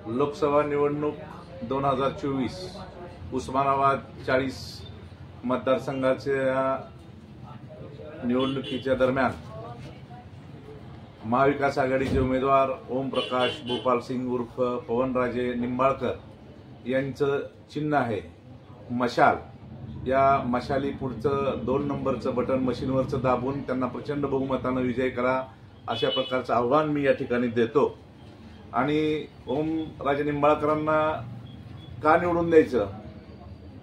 लोकसभा निवडणूक 2024 उस्मानाबाद 40 मतदारसंघाच्या निवडणुकीच्या दरम्यान महाविकास आघाडीचे उमेदवार ओमप्रकाश भोपाल सिंग उर्फ पवनराजे निंबाळकर यांचं चिन्ह आहे मशाल। या मशाली पुढचं 2 नंबरचं बटन मशीनवरचं दाबून त्यांना प्रचंड बहुमतानं विजय करा अशा प्रकारचं आव्हान मी या ठिकाणी देतो। आणि ओमराजे निंबाळकरांना का निवडून द्यायचं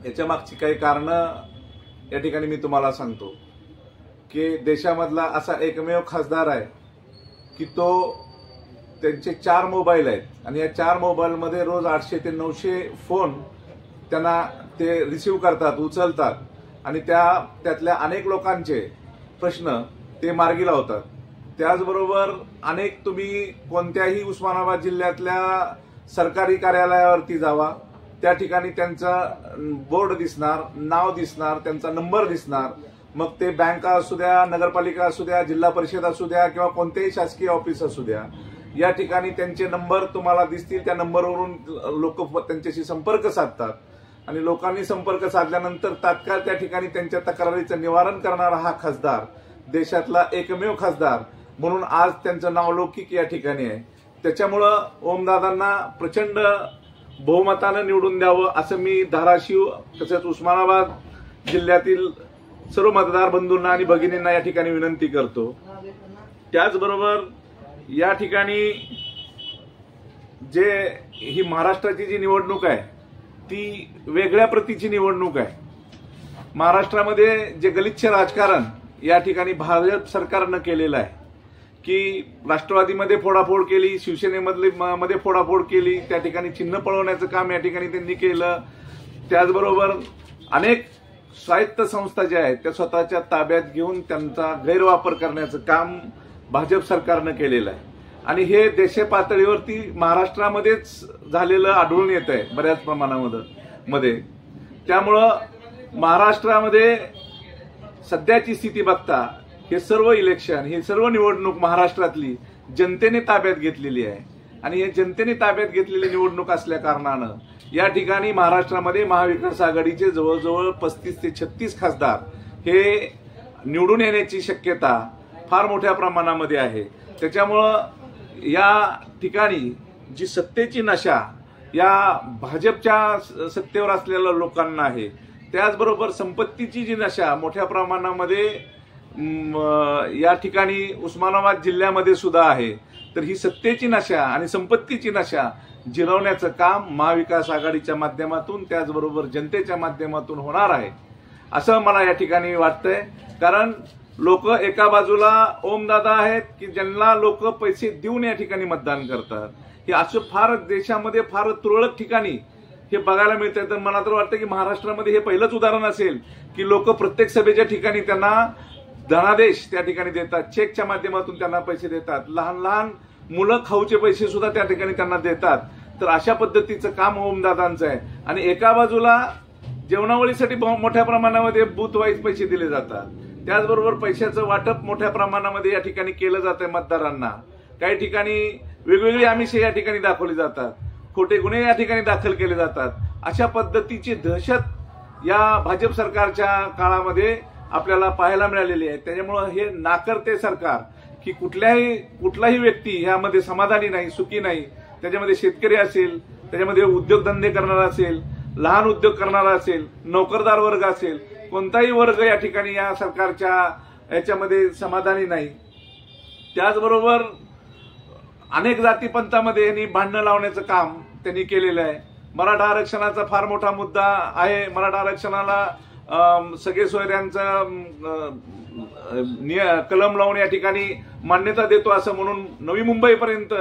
याच्या मागची काही कारणं या ठिकाणी मी तुम्हाला सांगतो की देशामधला असा एकमेव खासदार आहे की तो त्यांचे 4 मोबाईल आहेत आणि या 4 मोबाईलमध्ये रोज 800 ते 900 फोन त्यांना ते रिसीव्ह करतात, उचलतात आणि त्यातल्या अनेक लोकांचे प्रश्न ते मार्गी लावतात। त्याचबरोबर अनेक तुम्ही कोणत्याही उस्मानाबाद जिल्ह्यातल्या सरकारी कार्यालयावरती जावा, त्या ठिकाणी त्यांचा बोर्ड दिसणार, नाव दिसणार, त्यांचा नंबर दिसणार। मग ते बँका असू द्या, नगरपालिका असू द्या, जिल्हा परिषद असू द्या किंवा कोणतेही शासकीय ऑफिस असू द्या, या ठिकाणी त्यांचे नंबर तुम्हाला दिसतील। त्या नंबरवरून लोक त्यांच्याशी संपर्क साधतात आणि लोकांनी संपर्क साधल्यानंतर तात्काळ त्या ठिकाणी त्यांच्या तक्रारीचं निवारण करणारा हा खासदार, देशातला एकमेव खासदार म्हणून आज त्यांचं नावलौकिक या ठिकाणी आहे। त्याच्यामुळं ओमदादांना प्रचंड बहुमतानं निवडून द्यावं असं मी धाराशिव तसेच उस्मानाबाद जिल्ह्यातील सर्व मतदार बंधूंना आणि भगिनींना या ठिकाणी विनंती करतो। त्याचबरोबर या ठिकाणी जे ही महाराष्ट्राची जी निवडणूक आहे ती वेगळ्या प्रतीची निवडणूक आहे। महाराष्ट्रामध्ये जे गलिच्छ राजकारण या ठिकाणी भाजप सरकारनं केलेलं आहे की राष्ट्रवादीमध्ये फोडाफोड केली, शिवसेनेमध्ये फोडाफोड केली, त्या ठिकाणी चिन्ह पळवण्याचं काम या ठिकाणी त्यांनी केलं। त्याचबरोबर अनेक स्वायत्त संस्था ज्या आहेत त्या स्वतःच्या ताब्यात घेऊन त्यांचा गैरवापर करण्याचं काम भाजप सरकारनं केलेलं आहे आणि हे देश पातळीवरती महाराष्ट्रामध्येच झालेलं आढळून येत आहे बऱ्याच प्रमाणामध्ये। त्यामुळं महाराष्ट्रामध्ये सध्याची स्थिती बघता हे सर्व इलेक्शन, ही सर्व निवडणूक महाराष्ट्रातली जनतेने ताब्यात घेतलेली आहे आणि हे जनतेने ताब्यात घेतलेली निवडणूक असल्या कारणानं या ठिकाणी महाराष्ट्रामध्ये महाविकास आघाडीचे जवळजवळ 35 ते 36 खासदार हे निवडून येण्याची शक्यता फार मोठ्या प्रमाणामध्ये आहे। त्याच्यामुळं या ठिकाणी जी सत्तेची नशा या भाजपच्या सत्तेवर असलेल्या लोकांना आहे, त्याचबरोबर संपत्तीची जी नशा मोठ्या प्रमाणामध्ये या ठिकाणी उस्मानाबाद जिल्ह्यामध्ये सुद्धा आहे। तर ही सत्तेची नशा आणि संपत्तीची नशा जिरवण्याचं काम महाविकास आघाडीच्या माध्यमातून त्याचबरोबर जनतेच्या माध्यमातून होणार आहे असं मला या ठिकाणी वाटतंय। कारण लोक एका बाजूला ओमदादा आहेत की ज्यांना लोक पैसे देऊन या ठिकाणी मतदान करतात, हे असं फार देशामध्ये फार तुरळक ठिकाणी हे बघायला मिळतंय। तर मला तर वाटतं की महाराष्ट्रामध्ये हे पहिलंच उदाहरण असेल की लोक प्रत्येक सभेच्या ठिकाणी त्यांना धनादेश त्या ठिकाणी देतात, चेकच्या माध्यमातून त्यांना पैसे देतात, लहान लहान मुलं खाऊचे पैसे सुद्धा त्या ठिकाणी त्यांना देतात। तर अशा पद्धतीचं काम ओमदादांचं आहे आणि एका बाजूला जेवणावळीसाठी मोठ्या प्रमाणामध्ये बूथ वाईज पैसे दिले जातात, त्याचबरोबर पैशाचं वाटप मोठ्या प्रमाणामध्ये या ठिकाणी केलं जातंय मतदारांना। काही ठिकाणी वेगवेगळी आमिषे या ठिकाणी दाखवली जातात, खोटे गुन्हे या ठिकाणी दाखल केले जातात। अशा पद्धतीची दहशत या भाजप सरकारच्या काळामध्ये आपल्याला पाहायला मिळालेली आहे। त्याच्यामुळे हे नाकर्ते सरकार की कुठलाही व्यक्ती ह्यामध्ये समाधानी नाही, सुखी नाही। त्याच्यामध्ये शेतकरी असेल, त्याच्यामध्ये उद्योगधंदे करणारा असेल, लहान उद्योग करणारा असेल, नोकरदार वर्ग असेल, कोणताही वर्ग या ठिकाणी या सरकारच्या याच्यामध्ये समाधानी नाही। त्याचबरोबर अनेक जातीपंथामध्ये यांनी भांडणं लावण्याचं काम त्यांनी केलेलं आहे। मराठा आरक्षणाचा फार मोठा मुद्दा आहे। मराठा आरक्षणाला सगळे सोयऱ्यांचा कलम लावून या ठिकाणी मान्यता देतो असं म्हणून नवी मुंबईपर्यंत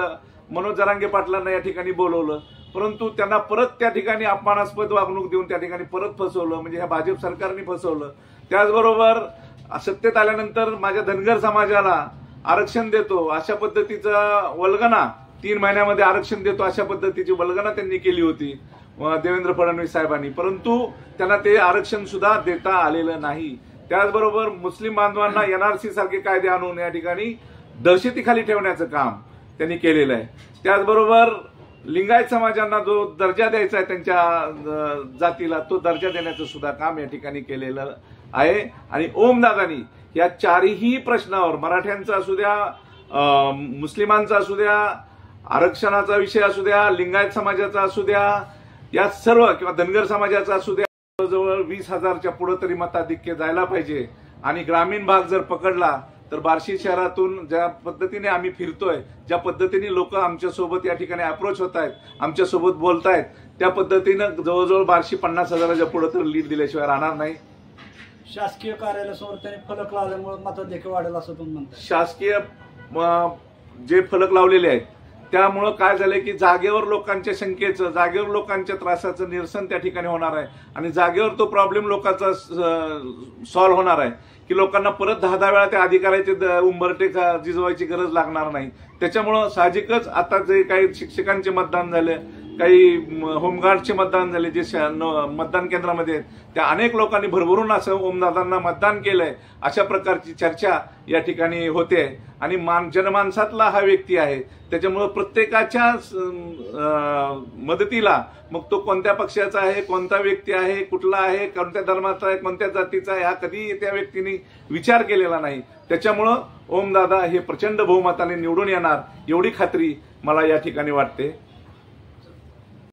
मनोज जरांगे पाटलांना या ठिकाणी बोलवलं, परंतु त्यांना परत त्या ठिकाणी अपमानास्पद वागणूक देऊन त्या ठिकाणी परत फसवलं, म्हणजे ह्या भाजप सरकारने फसवलं। त्याचबरोबर सत्तेत आल्यानंतर माझ्या धनगर समाजाला आरक्षण देतो अशा पद्धतीचा वल्गना 3 महिन्यामध्ये आरक्षण देतो अशा पद्धतीची वल्गना त्यांनी केली होती देवेंद्र फडणवीस साहेबांनी, परंतु त्यांना ते आरक्षण सुद्धा देता आलेलं नाही। त्याचबरोबर मुस्लिम बांधवांना एनआरसी सारखे कायदे आणून या ठिकाणी दहशतीखाली ठेवण्याचं काम त्यांनी केलेलं आहे। त्याचबरोबर लिंगायत समाजांना जो दर्जा द्यायचा आहे त्यांच्या जातीला, तो दर्जा देण्याचं सुद्धा काम या ठिकाणी केलेलं आहे. आणि ओमदादांनी या चारही प्रश्नावर, मराठ्यांचा असू द्या, मुस्लिमांचा असू द्या, आरक्षणाचा विषय असू द्या, लिंगायत समाजाचा असू द्या, या सर्व किंवा धनगर समाजाचा असू द्या, जवळ 20,000च्या पुढे तरी मताधिक्य जायला पाहिजे. आणि ग्रामीण भाग जर पकडला तर बार्शी शहरातून ज्या पद्धतीने आम्ही फिरतोय, ज्या पद्धतीने लोक आमच्यासोबत या ठिकाणी अप्रोच होत आहेत, आमच्यासोबत बोलतायत, त्या पद्धतीनं जवळजवळ बार्शी 50,000च्या पुढे तर लीड दिल्याशिवाय राहणार नाही. शासकीय कार्यालयासमोर त्यांनी फलक लावल्यामुळे मताधिक्य वाढेल असं तुम्ही म्हणता? शासकीय जे फलक लावलेले आहेत त्यामुळं काय झालंय की जागेवर लोकांच्या शंकेचं, जागेवर लोकांच्या त्रासाचं निरसन त्या ठिकाणी होणार आहे. आणि जागेवर तो प्रॉब्लेम लोकांचा सॉल्व्ह होणार आहे की लोकांना परत 10 वेळा त्या अधिकाराचे उंबरटे जिजवायची गरज लागणार नाही. त्याच्यामुळं साहजिकच आता जे काही शिक्षकांचे मतदान झाले, काही होमगार्डचे मतदान झाले, जे मतदान केंद्रामध्ये आहेत, त्या अनेक लोकांनी भरभरून असं ओमदादांना मतदान केलंय अशा प्रकारची चर्चा या ठिकाणी होते. आणि जनमानसातला हा व्यक्ती आहे, त्याच्यामुळं प्रत्येकाच्या मदतीला, मग तो कोणत्या पक्षाचा आहे, कोणता व्यक्ती आहे, कुठला आहे, कोणत्या धर्माचा आहे, कोणत्या जातीचा आहे, हा कधी त्या व्यक्तीने विचार केलेला नाही. त्याच्यामुळं ओमदादा हे प्रचंड बहुमताने निवडून येणार एवढी खात्री मला या ठिकाणी वाटते.